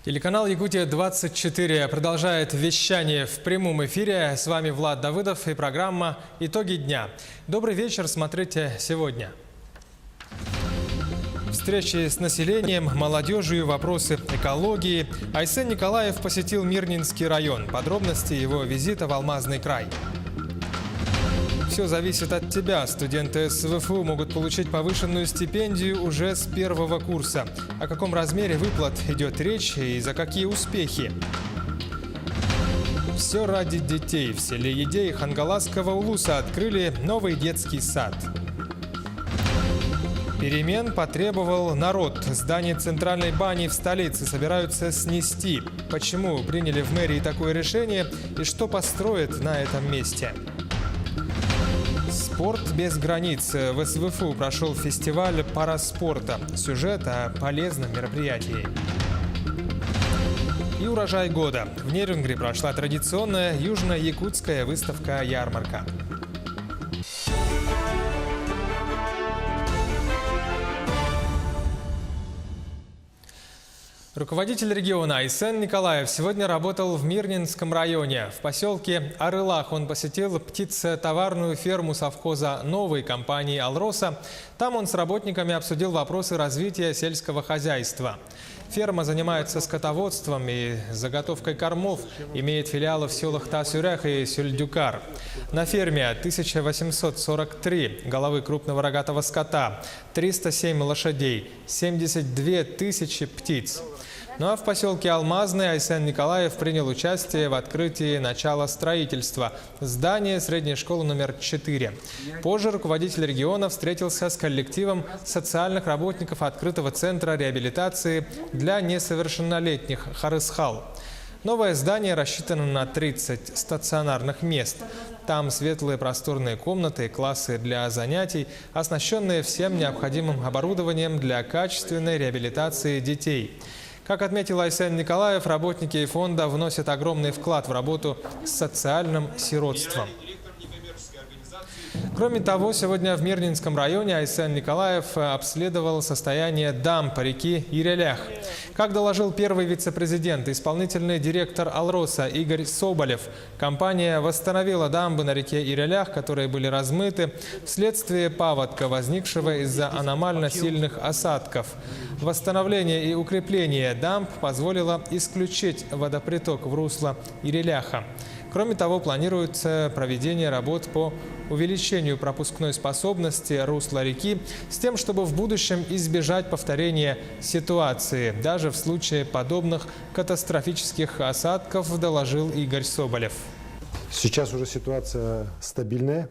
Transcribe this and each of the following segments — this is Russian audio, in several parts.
Телеканал «Якутия-24» продолжает вещание в прямом эфире. С вами Влад Давыдов и программа «Итоги дня». Добрый вечер, смотрите сегодня. Встречи с населением, молодежью, вопросы экологии. Айсен Николаев посетил Мирнинский район. Подробности его визита в Алмазный край. Все зависит от тебя. Студенты СВФУ могут получить повышенную стипендию уже с первого курса. О каком размере выплат идет речь и за какие успехи? Все ради детей. В селе Едей Хангаласского улуса открыли новый детский сад. Перемен потребовал народ. Здание Центральной бани в столице собираются снести. Почему приняли в мэрии такое решение и что построят на этом месте? Спорт без границ. В СВФУ прошел фестиваль параспорта. Сюжет о полезном мероприятии. И урожай года. В Нерюнгри прошла традиционная южно-якутская выставка-ярмарка. Руководитель региона Айсен Николаев сегодня работал в Мирнинском районе. В поселке Арылах он посетил птицетоварную ферму совхоза новой компании «Алроса». Там он с работниками обсудил вопросы развития сельского хозяйства. Ферма занимается скотоводством и заготовкой кормов, имеет филиалы в селах Тасюрях и Сюльдюкар. На ферме 1843 головы крупного рогатого скота, 307 лошадей, 72 тысячи птиц. Ну а в поселке Алмазный Айсен Николаев принял участие в открытии начала строительства здания средней школы номер 4. Позже руководитель региона встретился с коллективом социальных работников открытого центра реабилитации для несовершеннолетних «Харысхал». Новое здание рассчитано на 30 стационарных мест. Там светлые просторные комнаты, классы для занятий, оснащенные всем необходимым оборудованием для качественной реабилитации детей. Как отметил Айсен Николаев, работники фонда вносят огромный вклад в работу с социальным сиротством. Кроме того, сегодня в Мирнинском районе Айсен Николаев обследовал состояние дамб реки Ирелях. Как доложил первый вице-президент, исполнительный директор «Алроса» Игорь Соболев, компания восстановила дамбы на реке Ирелях, которые были размыты вследствие паводка, возникшего из-за аномально сильных осадков. Восстановление и укрепление дамб позволило исключить водоприток в русло Иреляха. Кроме того, планируется проведение работ по увеличению пропускной способности русла реки с тем, чтобы в будущем избежать повторения ситуации, даже в случае подобных катастрофических осадков, доложил Игорь Соболев. Сейчас уже ситуация стабильная.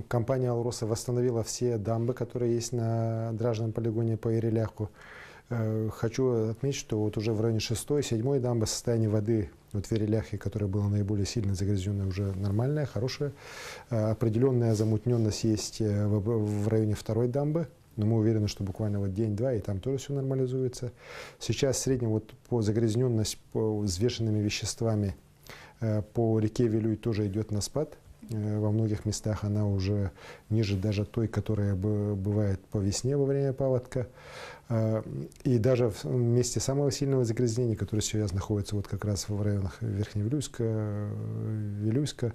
Компания «Алроса» восстановила все дамбы, которые есть на дражном полигоне по Иреляху. Хочу отметить, что вот уже в районе 6-й, 7-й дамбы состояние воды вот в Иреляхе, которое было наиболее сильно загрязненное, уже нормальное, хорошее. Определенная замутненность есть в районе 2-й дамбы, но мы уверены, что буквально вот день-два, и там тоже все нормализуется. Сейчас в среднем вот по загрязненность по взвешенными веществами по реке Вилюй тоже идет на спад. Во многих местах она уже ниже даже той, которая бывает по весне во время паводка. И даже в месте самого сильного загрязнения, которое сейчас находится вот как раз в районах Верхневилюйска, Вилюйска,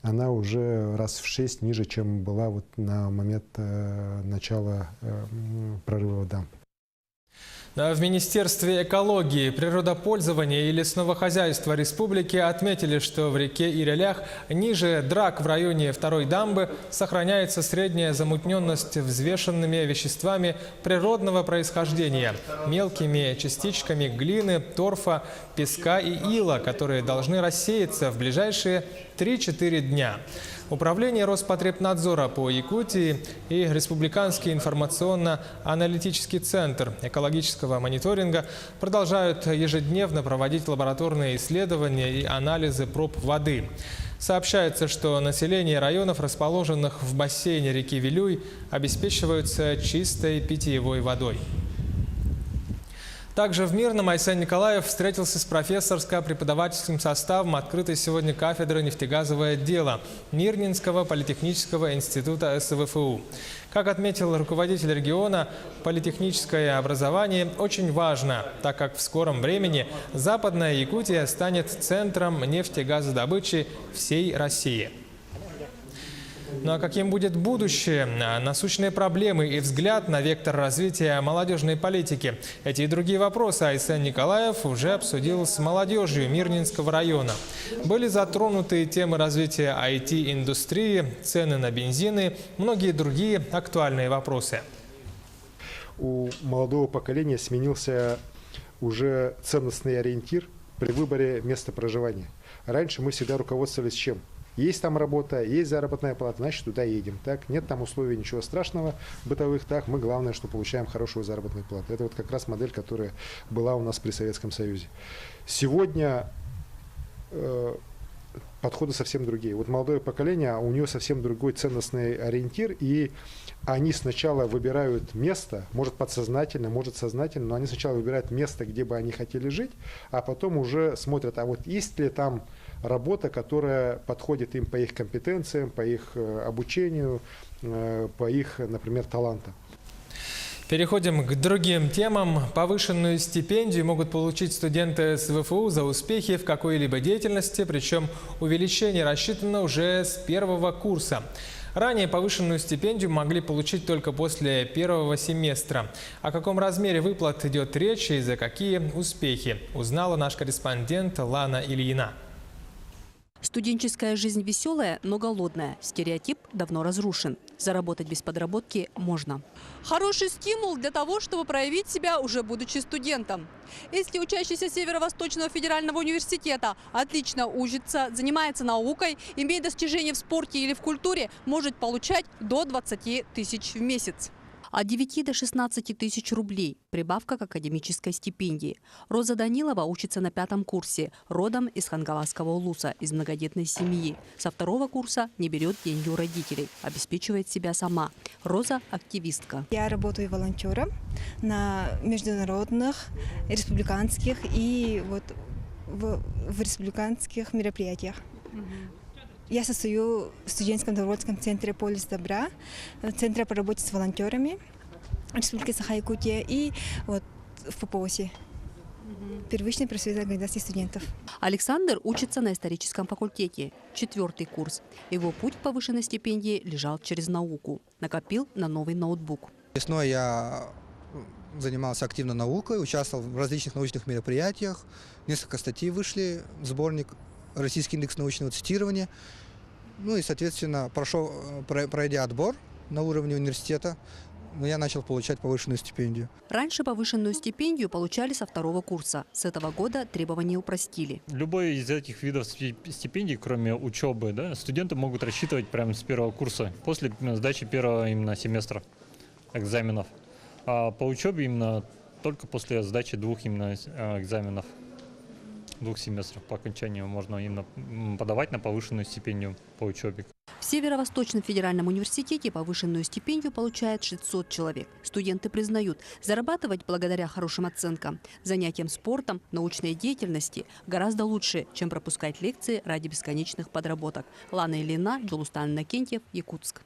она уже раз в 6 ниже, чем была вот на момент начала прорыва дамб. В Министерстве экологии, природопользования и лесного хозяйства республики отметили, что в реке Ирелях ниже драк в районе 2-й дамбы сохраняется средняя замутненность взвешенными веществами природного происхождения, мелкими частичками глины, торфа, песка и ила, которые должны рассеяться в ближайшие 3-4 дня. Управление Роспотребнадзора по Якутии и Республиканский информационно-аналитический центр экологического мониторинга продолжают ежедневно проводить лабораторные исследования и анализы проб воды. Сообщается, что население районов, расположенных в бассейне реки Вилюй, обеспечиваются чистой питьевой водой. Также в Мирном Айсен Николаев встретился с профессорско-преподавательским составом открытой сегодня кафедры «Нефтегазовое дело» Мирнинского политехнического института СВФУ. Как отметил руководитель региона, политехническое образование очень важно, так как в скором времени Западная Якутия станет центром нефтегазодобычи всей России. Ну а каким будет будущее? Насущные проблемы и взгляд на вектор развития молодежной политики. Эти и другие вопросы Айсен Николаев уже обсудил с молодежью Мирнинского района. Были затронуты темы развития IT-индустрии, цены на бензины, многие другие актуальные вопросы. У молодого поколения сменился уже ценностный ориентир при выборе места проживания. Раньше мы всегда руководствовались чем? Есть там работа, есть заработная плата, значит, туда едем. Так? Нет там условий, ничего страшного, бытовых. Так? Мы главное, что получаем хорошую заработную плату. Это вот как раз модель, которая была у нас при Советском Союзе. Сегодня подходы совсем другие. Вот молодое поколение, у нее совсем другой ценностный ориентир, и они сначала выбирают место, может подсознательно, может сознательно, но они сначала выбирают место, где бы они хотели жить, а потом уже смотрят, а вот есть ли там работа, которая подходит им по их компетенциям, по их обучению, по их, например, талантам. Переходим к другим темам. Повышенную стипендию могут получить студенты СВФУ за успехи в какой-либо деятельности, причем увеличение рассчитано уже с первого курса. Ранее повышенную стипендию могли получить только после первого семестра. О каком размере выплат идет речь и за какие успехи, узнала наш корреспондент Лана Ильина. Студенческая жизнь веселая, но голодная. Стереотип давно разрушен. Заработать без подработки можно. Хороший стимул для того, чтобы проявить себя, уже будучи студентом. Если учащийся Северо-Восточного федерального университета отлично учится, занимается наукой, имеет достижения в спорте или в культуре, может получать до 20 тысяч в месяц. От 9 до 16 тысяч рублей. Прибавка к академической стипендии. Роза Данилова учится на 5-м курсе. Родом из Хангаласского улуса, из многодетной семьи. Со 2-го курса не берет деньги у родителей. Обеспечивает себя сама. Роза – активистка. Я работаю волонтером на международных, республиканских и вот в республиканских мероприятиях. Я состою в студенческом добровольском центре «Полис добра», центре по работе с волонтерами Республики Саха-Якутия и вот в ППОСе, первичной профсоюзной организации студентов. Александр учится на историческом факультете, 4-й курс. Его путь к повышенной стипендии лежал через науку. Накопил на новый ноутбук. Весной я занимался активно наукой, участвовал в различных научных мероприятиях. Несколько статей вышли в сборник «Российский индекс научного цитирования». Ну и, соответственно, пройдя отбор на уровне университета, я начал получать повышенную стипендию. Раньше повышенную стипендию получали со 2-го курса. С этого года требования упростили. Любой из этих видов стипендий, кроме учебы, да, студенты могут рассчитывать прямо с 1-го курса, после сдачи первого именно семестра экзаменов. А по учебе именно только после сдачи 2 именно экзаменов. 2 семестров по окончанию можно именно подавать на повышенную стипендию по учебе. В Северо-Восточном федеральном университете повышенную стипендию получает 600 человек. Студенты признают, зарабатывать благодаря хорошим оценкам, занятиям спортом, научной деятельности гораздо лучше, чем пропускать лекции ради бесконечных подработок. Лана Ильина, Джулустан Накентьев, Якутск.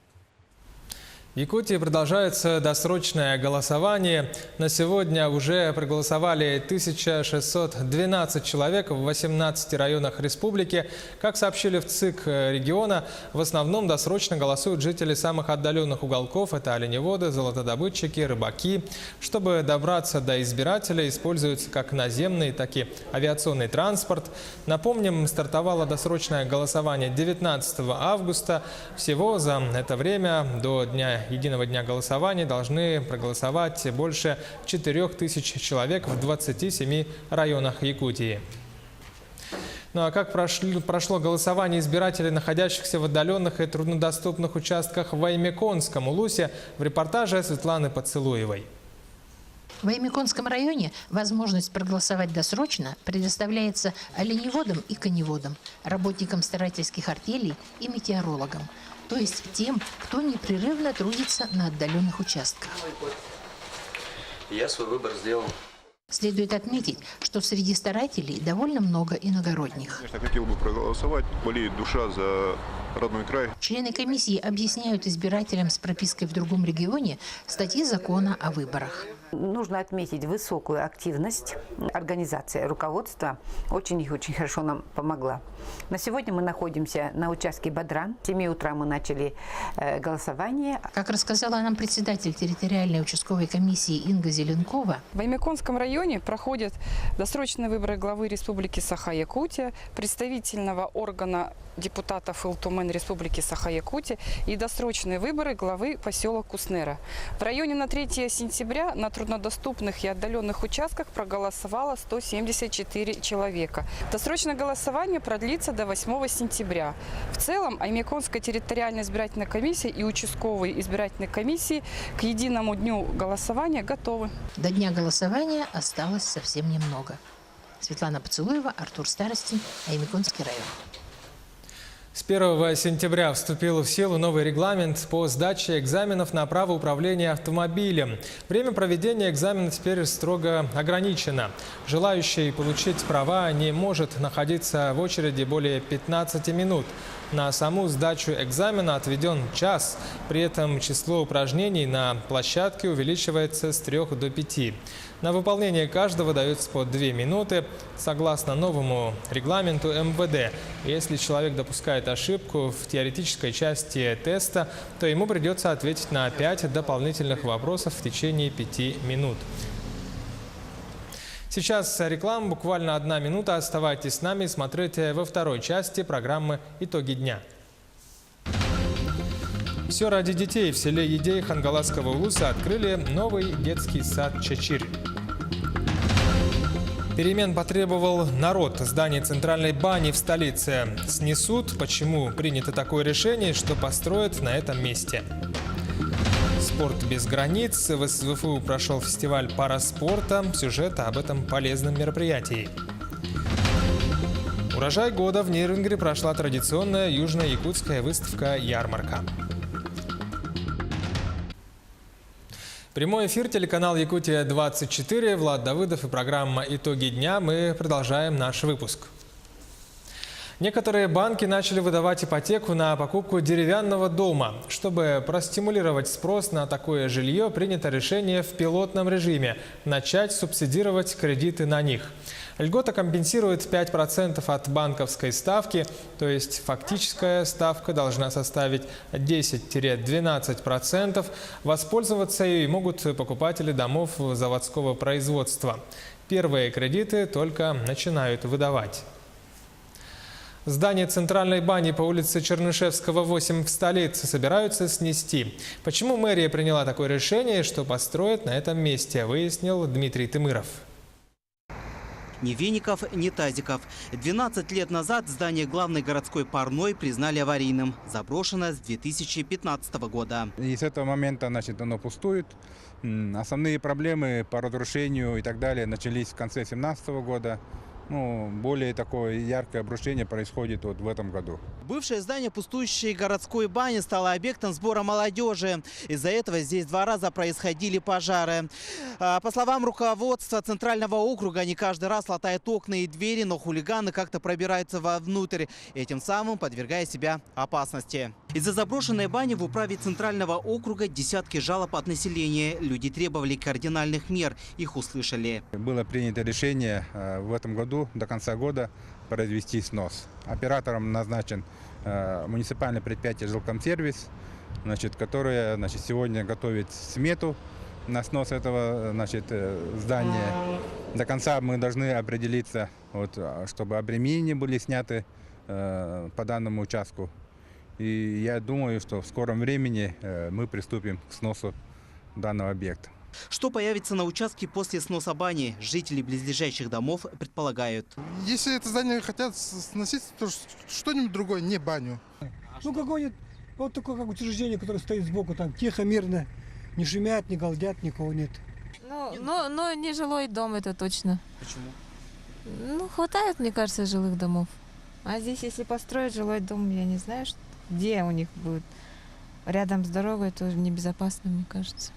В Якутии продолжается досрочное голосование. На сегодня уже проголосовали 1612 человек в 18 районах республики. Как сообщили в ЦИК региона, в основном досрочно голосуют жители самых отдаленных уголков. Это оленеводы, золотодобытчики, рыбаки. Чтобы добраться до избирателя, используется как наземный, так и авиационный транспорт. Напомним, стартовало досрочное голосование 19 августа. Всего за это время до единого дня голосования должны проголосовать больше 4000 человек в 27 районах Якутии. Ну а как прошло голосование избирателей, находящихся в отдаленных и труднодоступных участках в Аймеконском улусе, в репортаже Светланы Поцелуевой. В Аймеконском районе возможность проголосовать досрочно предоставляется оленеводам и коневодам, работникам старательских артелей и метеорологам, то есть тем, кто непрерывно трудится на отдаленных участках. Я свой выбор сделал. Следует отметить, что среди старателей довольно много иногородних. Конечно, хотел бы проголосовать. Болеет душа за родной край. Члены комиссии объясняют избирателям с пропиской в другом регионе статьи закона о выборах. Нужно отметить высокую активность. Организация руководства очень хорошо нам помогла. На сегодня мы находимся на участке Бадран. В 7 утра мы начали голосование. Как рассказала нам председатель территориальной участковой комиссии Инга Зеленкова, в Аймяконском районе проходят досрочные выборы главы Республики Саха-Якутия, представительного органа депутатов Илтумен Республики Саха-Якутия и досрочные выборы главы поселка Куснера. В районе на 3 сентября на труднодоступных и отдаленных участках проголосовало 174 человека. Досрочное голосование продлится до 8 сентября. В целом, Аймяконская территориальная избирательная комиссия и участковые избирательные комиссии к единому дню голосования готовы. До дня голосования осталось совсем немного. Светлана Поцелуева, Артур Старостин, Аймяконский район. С 1 сентября вступил в силу новый регламент по сдаче экзаменов на право управления автомобилем. Время проведения экзамена теперь строго ограничено. Желающий получить права не может находиться в очереди более 15 минут. На саму сдачу экзамена отведен час. При этом число упражнений на площадке увеличивается с 3 до 5. На выполнение каждого дается по 2 минуты. Согласно новому регламенту МВД, если человек допускает ошибку в теоретической части теста, то ему придется ответить на 5 дополнительных вопросов в течение 5 минут. Сейчас реклама, буквально 1 минута. Оставайтесь с нами и смотрите во второй части программы «Итоги дня». Все ради детей. В селе Едей Хангаласского улуса открыли новый детский сад «Чачирь». Перемен потребовал народ. Здание центральной бани в столице снесут. Почему принято такое решение, что построят на этом месте? Спорт без границ. В СВФУ прошел фестиваль параспорта. Сюжет об этом полезном мероприятии. Урожай года. В Нейрюнгере прошла традиционная южно-якутская выставка-ярмарка. Прямой эфир, телеканал «Якутия-24», Влад Давыдов и программа «Итоги дня». Мы продолжаем наш выпуск. Некоторые банки начали выдавать ипотеку на покупку деревянного дома. Чтобы простимулировать спрос на такое жилье, принято решение в пилотном режиме начать субсидировать кредиты на них. Льгота компенсирует 5% от банковской ставки, то есть фактическая ставка должна составить 10-12%. Воспользоваться ею могут покупатели домов заводского производства. Первые кредиты только начинают выдавать. Здание центральной бани по улице Чернышевского, 8 в столице собираются снести. Почему мэрия приняла такое решение, что построят на этом месте, выяснил Дмитрий Тымыров. Ни веников, ни тазиков. 12 лет назад здание главной городской парной признали аварийным. Заброшено с 2015 года. И с этого момента, оно пустует. Основные проблемы по разрушению и так далее начались в конце 2017 года. Более такое яркое обрушение происходит в этом году. Бывшее здание пустующей городской бани стало объектом сбора молодежи. Из-за этого здесь 2 раза происходили пожары. По словам руководства Центрального округа, они каждый раз латают окна и двери, но хулиганы как-то пробираются вовнутрь, этим самым подвергая себя опасности. Из-за заброшенной бани в управе Центрального округа десятки жалоб от населения. Люди требовали кардинальных мер, их услышали. Было принято решение в этом году до конца года произвести снос. Оператором назначен муниципальное предприятие «Жилкомсервис», которое сегодня готовит смету на снос этого здания. До конца мы должны определиться, чтобы обременения были сняты по данному участку. И я думаю, что в скором времени мы приступим к сносу данного объекта. Что появится на участке после сноса бани, жители близлежащих домов предполагают. Если это здание хотят сносить, то что-нибудь другое, не баню. Какое-нибудь такое как учреждение, которое стоит сбоку, там тихо, мирно, не шумят, не галдят, никого нет. Но не жилой дом, это точно. Почему? Хватает, мне кажется, жилых домов. А здесь, если построить жилой дом, я не знаю, где у них будет. Рядом с дорогой тоже небезопасно, мне кажется.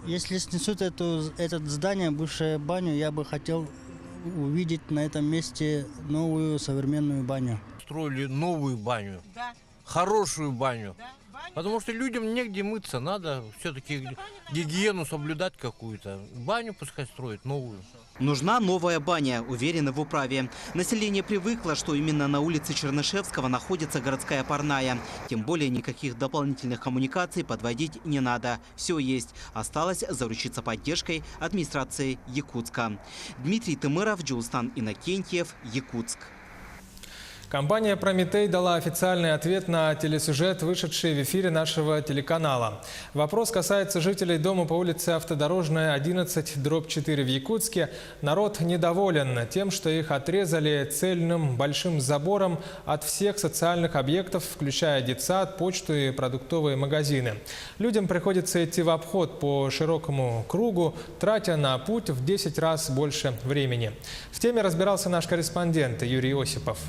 Если снесут это здание, бывшую баню, я бы хотел увидеть на этом месте новую современную баню. Строили новую баню, хорошую баню, потому что людям негде мыться, надо все-таки гигиену соблюдать какую-то. Баню пускай строят новую. Нужна новая баня, уверены в управе. Население привыкло, что именно на улице Чернышевского находится городская парная. Тем более никаких дополнительных коммуникаций подводить не надо. Все есть. Осталось заручиться поддержкой администрации Якутска. Дмитрий Тымыров, Джулстан Иннокентьев, Якутск. Компания «Прометей» дала официальный ответ на телесюжет, вышедший в эфире нашего телеканала. Вопрос касается жителей дома по улице Автодорожная, 11/4 в Якутске. Народ недоволен тем, что их отрезали цельным большим забором от всех социальных объектов, включая детсад, почту и продуктовые магазины. Людям приходится идти в обход по широкому кругу, тратя на путь в 10 раз больше времени. В теме разбирался наш корреспондент Юрий Осипов.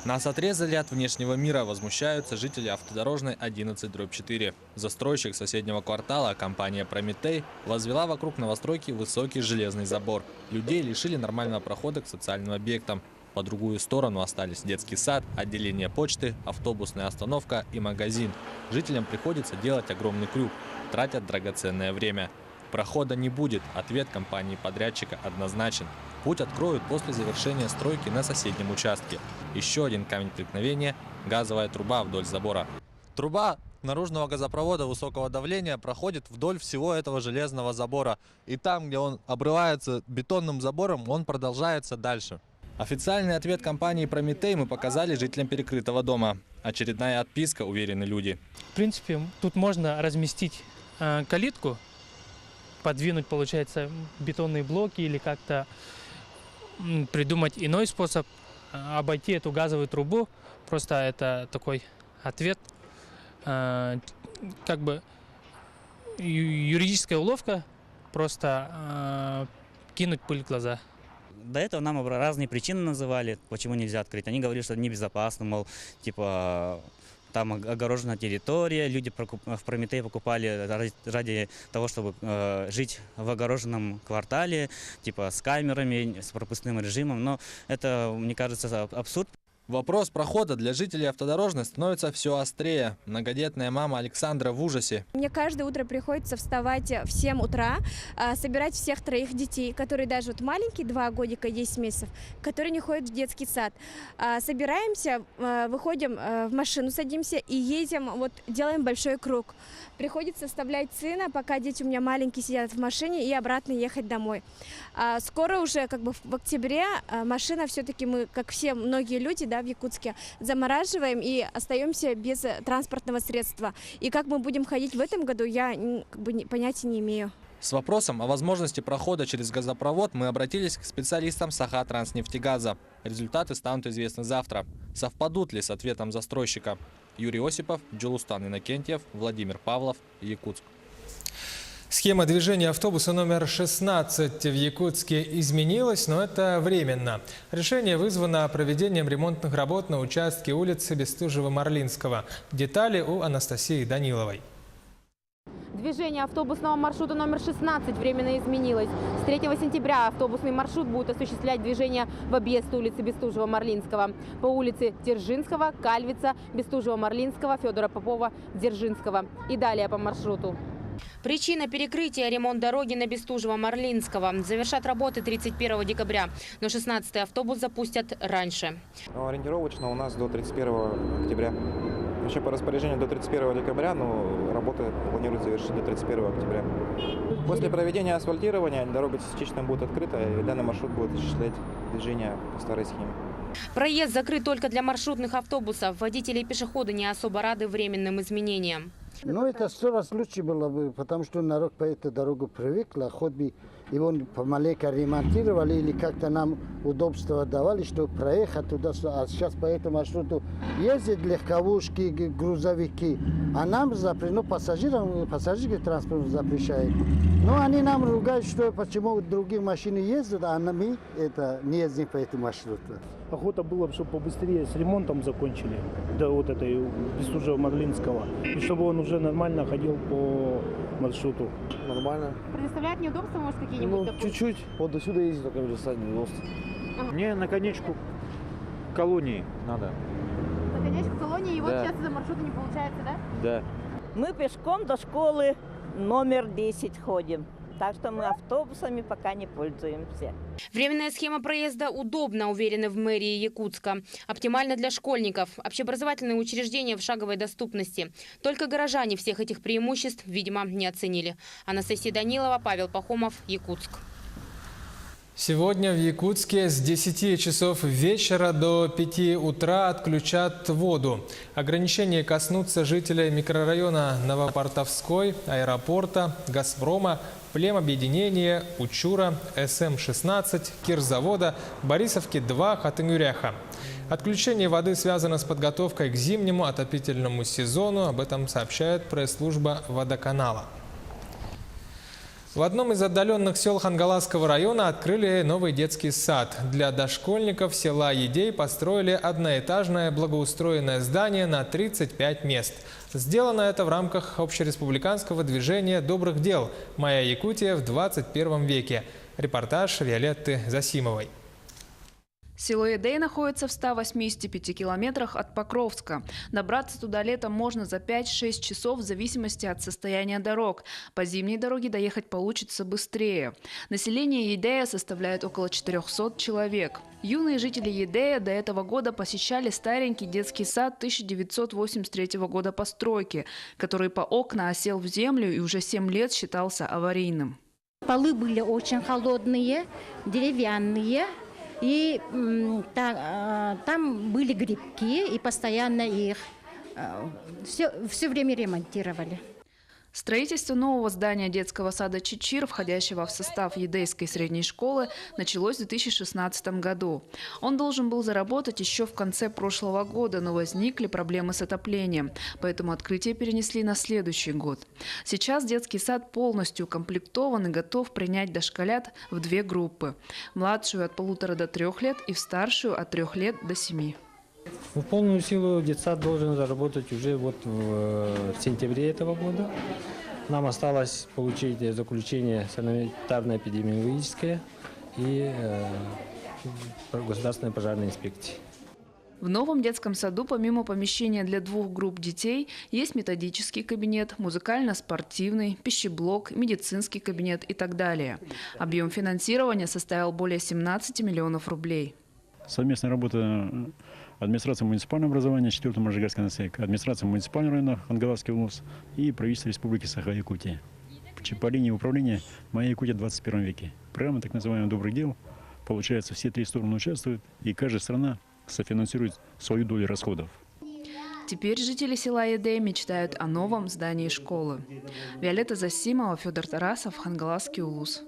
Нас отрезали от внешнего мира, возмущаются жители Автодорожной 11/4. Застройщик соседнего квартала, компания «Прометей», возвела вокруг новостройки высокий железный забор. Людей лишили нормального прохода к социальным объектам. По другую сторону остались детский сад, отделение почты, автобусная остановка и магазин. Жителям приходится делать огромный крюк, тратят драгоценное время. Прохода не будет, ответ компании-подрядчика однозначен. Путь откроют после завершения стройки на соседнем участке. Еще один камень преткновения – газовая труба вдоль забора. Труба наружного газопровода высокого давления проходит вдоль всего этого железного забора. И там, где он обрывается бетонным забором, он продолжается дальше. Официальный ответ компании «Прометей» мы показали жителям перекрытого дома. Очередная отписка, уверены люди. В принципе, тут можно разместить калитку, подвинуть, получается, бетонные блоки или как-то придумать иной способ обойти эту газовую трубу. Просто это такой ответ, как бы юридическая уловка, просто кинуть пыль в глаза. До этого нам разные причины называли, почему нельзя открыть. Они говорили, что это небезопасно, мол, типа там огорожена территория, люди в Прометей покупали ради того, чтобы жить в огороженном квартале, типа с камерами, с пропускным режимом. Но это, мне кажется, абсурд. Вопрос прохода для жителей Автодорожной становится все острее. Многодетная мама Александра в ужасе. Мне каждое утро приходится вставать в 7 утра, собирать всех 3 детей, которые даже вот маленькие, 2 годика, 10 месяцев, которые не ходят в детский сад. Собираемся, выходим в машину, садимся и едем, вот делаем большой круг. Приходится оставлять сына, пока дети у меня маленькие сидят в машине, и обратно ехать домой. Скоро уже, как бы в октябре, машина все-таки мы, как все многие люди, да, в Якутске, замораживаем и остаемся без транспортного средства. И как мы будем ходить в этом году, я как бы понятия не имею. С вопросом о возможности прохода через газопровод мы обратились к специалистам Сахатранснефтегаза. Результаты станут известны завтра. Совпадут ли с ответом застройщика? Юрий Осипов, Джулустан Иннокентьев, Владимир Павлов, Якутск. Схема движения автобуса номер 16 в Якутске изменилась, но это временно. Решение вызвано проведением ремонтных работ на участке улицы Бестужева-Марлинского. Детали у Анастасии Даниловой. Движение автобусного маршрута номер 16 временно изменилось. С 3 сентября автобусный маршрут будет осуществлять движение в объезд улицы Бестужева-Марлинского по улице Дзержинского, Кальвица, Бестужева-Марлинского, Федора Попова, Дзержинского и далее по маршруту. Причина перекрытия – ремонт дороги на Бестужева-Марлинского. Завершат работы 31 декабря, но 16-й автобус запустят раньше. Ориентировочно у нас до 31 октября. Еще по распоряжению до 31 декабря, но работы планируют завершить до 31 октября. После проведения асфальтирования дорога частично будет открыта, и данный маршрут будет осуществлять движение по старой схеме. Проезд закрыт только для маршрутных автобусов. Водители и пешеходы не особо рады временным изменениям. Ну, это 100 раз лучше было бы, потому что народ по этой дороге привык, хоть бы его помаленьку ремонтировали или как-то нам удобства давали, чтобы проехать туда. А сейчас по этому маршруту ездят легковушки, грузовики, а нам запрещено, пассажирский транспорт запрещает. Но они нам ругают, что почему другие машины ездят, а мы не ездим по этому маршруту. Охота было, чтобы побыстрее с ремонтом закончили до вот этой Бестужева-Марлинского, и чтобы он уже нормально ходил по маршруту. Нормально. Предоставляет неудобства, может, какие-нибудь? Ну, допустим? чуть-чуть. Вот до сюда ездить, только уже садный мост. Мне на конечку колонии надо. На конечку колонии, и вот Да. сейчас из-за маршрута не получается, да? Да. Мы пешком до школы номер 10 ходим. Так что мы автобусами пока не пользуемся. Временная схема проезда удобна, уверены в мэрии Якутска. Оптимальна для школьников. Общеобразовательные учреждения в шаговой доступности. Только горожане всех этих преимуществ, видимо, не оценили. Анастасия Данилова, Павел Пахомов, Якутск. Сегодня в Якутске с 10 часов вечера до 5 утра отключат воду. Ограничения коснутся жителей микрорайона Новопортовской, аэропорта, Газпрома, Племобъединения, Учура, СМ-16, Кирзавода, Борисовки-2, Хатынюряха. Отключение воды связано с подготовкой к зимнему отопительному сезону. Об этом сообщает пресс-служба водоканала. В одном из отдаленных сел Хангаласского района открыли новый детский сад. Для дошкольников села Едей построили одноэтажное благоустроенное здание на 35 мест. Сделано это в рамках общереспубликанского движения добрых дел «Моя Якутия в 21 веке». Репортаж Виолетты Засимовой. Село Едей находится в 185 километрах от Покровска. Добраться туда летом можно за 5-6 часов в зависимости от состояния дорог. По зимней дороге доехать получится быстрее. Население Едея составляет около 400 человек. Юные жители Едея до этого года посещали старенький детский сад 1983 года постройки, который по окна осел в землю и уже 7 лет считался аварийным. Полы были очень холодные, деревянные. И там были грибки, и постоянно их все время ремонтировали. Строительство нового здания детского сада «Чичир», входящего в состав Едейской средней школы, началось в 2016 году. Он должен был заработать еще в конце прошлого года, но возникли проблемы с отоплением, поэтому открытие перенесли на следующий год. Сейчас детский сад полностью укомплектован и готов принять дошколят в 2 группы – младшую от 1,5 до 3 лет и в старшую от 3 лет до 7. В полную силу детсад должен заработать уже вот в сентябре этого года. Нам осталось получить заключение санитарно-эпидемиологическое и государственной пожарной инспекции. В новом детском саду помимо помещения для 2 групп детей есть методический кабинет, музыкально-спортивный, пищеблок, медицинский кабинет и так далее. Объем финансирования составил более 17 миллионов рублей. Совместная работа администрации муниципального образования 4-го Можайгальского НСЭК, администрации муниципального района Хангаласский УЛУС и правительства Республики Саха-Якутия. По линии управления «Моя Якутия в 21 веке». Программа так называемых добрых дел. Получается, все 3 стороны участвуют, и каждая страна софинансирует свою долю расходов. Теперь жители села Едей мечтают о новом здании школы. Виолетта Засимова, Федор Тарасов, Хангаласский УЛУС.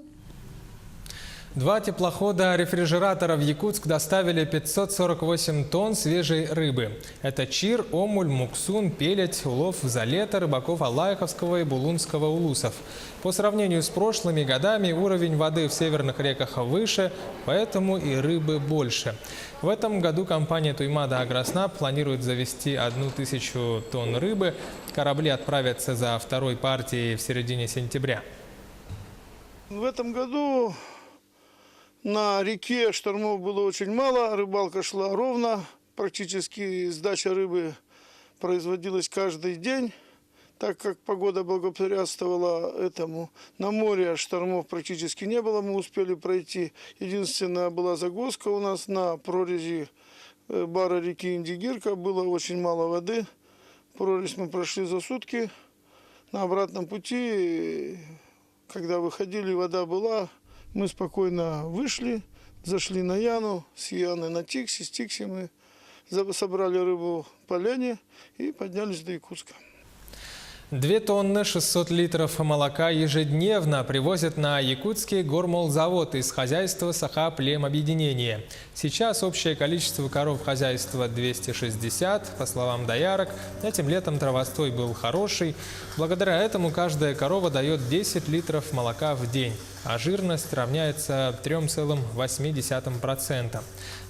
2 теплохода-рефрижератора в Якутск доставили 548 тонн свежей рыбы. Это чир, омуль, муксун, пеледь, улов за лето рыбаков Алайховского и Булунского улусов. По сравнению с прошлыми годами уровень воды в северных реках выше, поэтому и рыбы больше. В этом году компания «Туймада Агроснаб» планирует завести 1000 тонн рыбы. Корабли отправятся за 2-й партией в середине сентября. В этом году на реке штормов было очень мало, рыбалка шла ровно, практически сдача рыбы производилась каждый день, так как погода благоприятствовала этому. На море штормов практически не было, мы успели пройти. Единственная была загвоздка у нас на прорези бара реки Индигирка, было очень мало воды. Прорезь мы прошли за сутки. На обратном пути, когда выходили, вода была. Мы спокойно вышли, зашли на Яну, с Яны на Тикси, с Тикси мы собрали рыбу в поляне и поднялись до Якутска. 2 тонны 600 литров молока ежедневно привозят на якутский гормолзавод из хозяйства Саха-Племобъединения. Сейчас общее количество коров хозяйства 260, по словам доярок. Этим летом травостой был хороший. Благодаря этому каждая корова дает 10 литров молока в день, а жирность равняется 3,8%.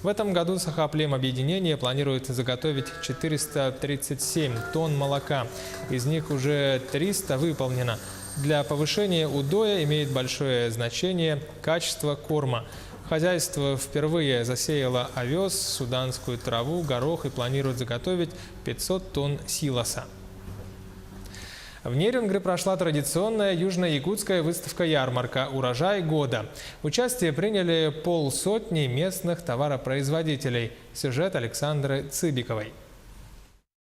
В этом году Саха-Племобъединение планирует заготовить 437 тонн молока. Из них уже 300 выполнено. Для повышения удоя имеет большое значение качество корма. Хозяйство впервые засеяло овес, суданскую траву, горох и планирует заготовить 500 тонн силоса. В Нерюнгри прошла традиционная южно-якутская выставка-ярмарка «Урожай года». В участие приняли 50 местных товаропроизводителей. Сюжет Александры Цыбиковой.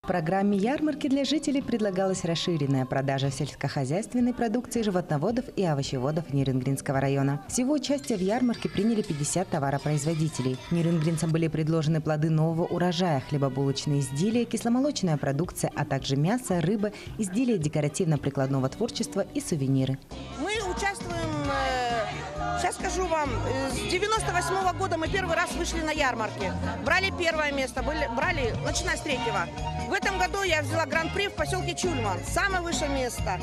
В программе ярмарки для жителей предлагалась расширенная продажа сельскохозяйственной продукции животноводов и овощеводов Нерюнгринского района. Всего участие в ярмарке приняли 50 товаропроизводителей. Нерюнгринцам были предложены плоды нового урожая, хлебобулочные изделия, кисломолочная продукция, а также мясо, рыба, изделия декоративно-прикладного творчества и сувениры. Мы участвуем, сейчас скажу вам, с 98-го года мы первый раз вышли на ярмарки. Брали первое место, брали, начиная с 3-го. В этом году я взяла гран-при в поселке Чульман, самое высшее место.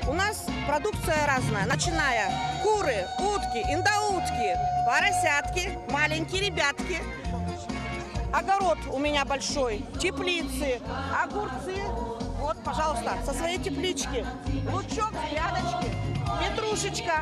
У нас продукция разная, начиная куры, утки, индоутки, поросятки, маленькие ребятки. Огород у меня большой, теплицы, огурцы. Вот, пожалуйста, со своей теплички. Лучок, грядочки, петрушечка,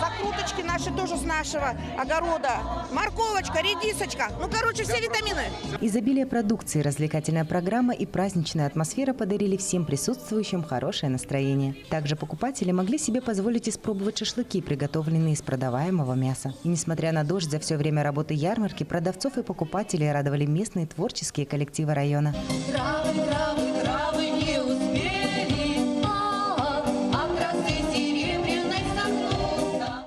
закруточки наши тоже с нашего огорода. Морковочка, редисочка. Ну, короче, все витамины. Изобилие продукции, развлекательная программа и праздничная атмосфера подарили всем присутствующим хорошее настроение. Также покупатели могли себе позволить испробовать шашлыки, приготовленные из продаваемого мяса. И несмотря на дождь, за все время работы ярмарки продавцов и покупателей радовали местные творческие коллективы района.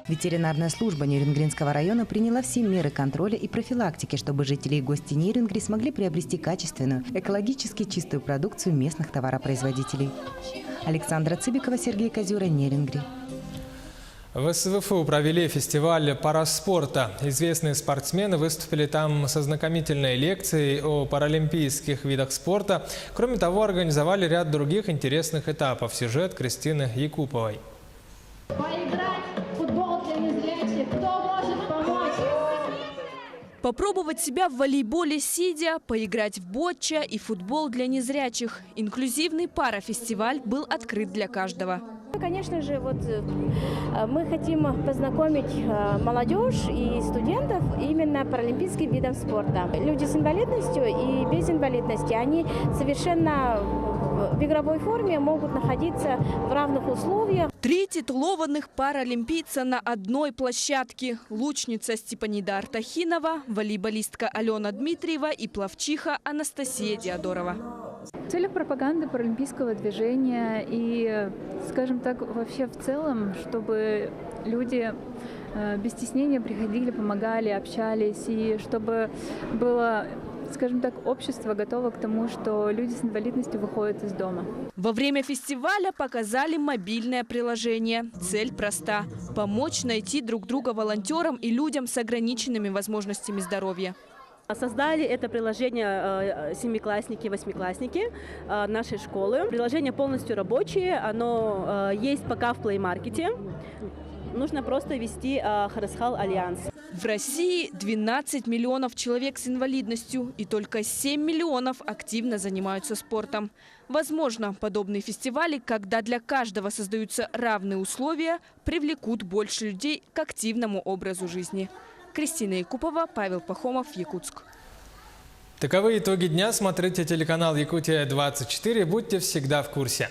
Ветеринарная служба Нерюнгринского района приняла все меры контроля и профилактики, чтобы жители и гости Нерюнгри смогли приобрести качественную, экологически чистую продукцию местных товаропроизводителей. Александра Цыбикова, Сергей Козюра, Нерюнгри. В СВФУ провели фестиваль параспорта. Известные спортсмены выступили там со знакомительной лекцией о паралимпийских видах спорта. Кроме того, организовали ряд других интересных этапов. Сюжет Кристины Якуповой. Попробовать себя в волейболе сидя, поиграть в ботча и футбол для незрячих. Инклюзивный парафестиваль был открыт для каждого. Конечно же, вот мы хотим познакомить молодежь и студентов именно паралимпийским видом спорта. Люди с инвалидностью и без инвалидности, они совершенно в игровой форме могут находиться в равных условиях. 3 титулованных паралимпийца на одной площадке. Лучница Степанида Артахинова, волейболистка Алена Дмитриева и пловчиха Анастасия Диадорова. В целях пропаганды паралимпийского движения и, скажем так, вообще в целом, чтобы люди без стеснения приходили, помогали, общались, и чтобы было, скажем так, общество готово к тому, что люди с инвалидностью выходят из дома. Во время фестиваля показали мобильное приложение. Цель проста – помочь найти друг друга волонтерам и людям с ограниченными возможностями здоровья. Создали это приложение семиклассники, восьмиклассники нашей школы. Приложение полностью рабочее, оно есть пока в Play Market. Нужно просто ввести Харасхал Альянс. В России 12 миллионов человек с инвалидностью, и только 7 миллионов активно занимаются спортом. Возможно, подобные фестивали, когда для каждого создаются равные условия, привлекут больше людей к активному образу жизни. Кристина Якупова, Павел Пахомов, Якутск. Таковы итоги дня. Смотрите телеканал Якутия-24. Будьте всегда в курсе.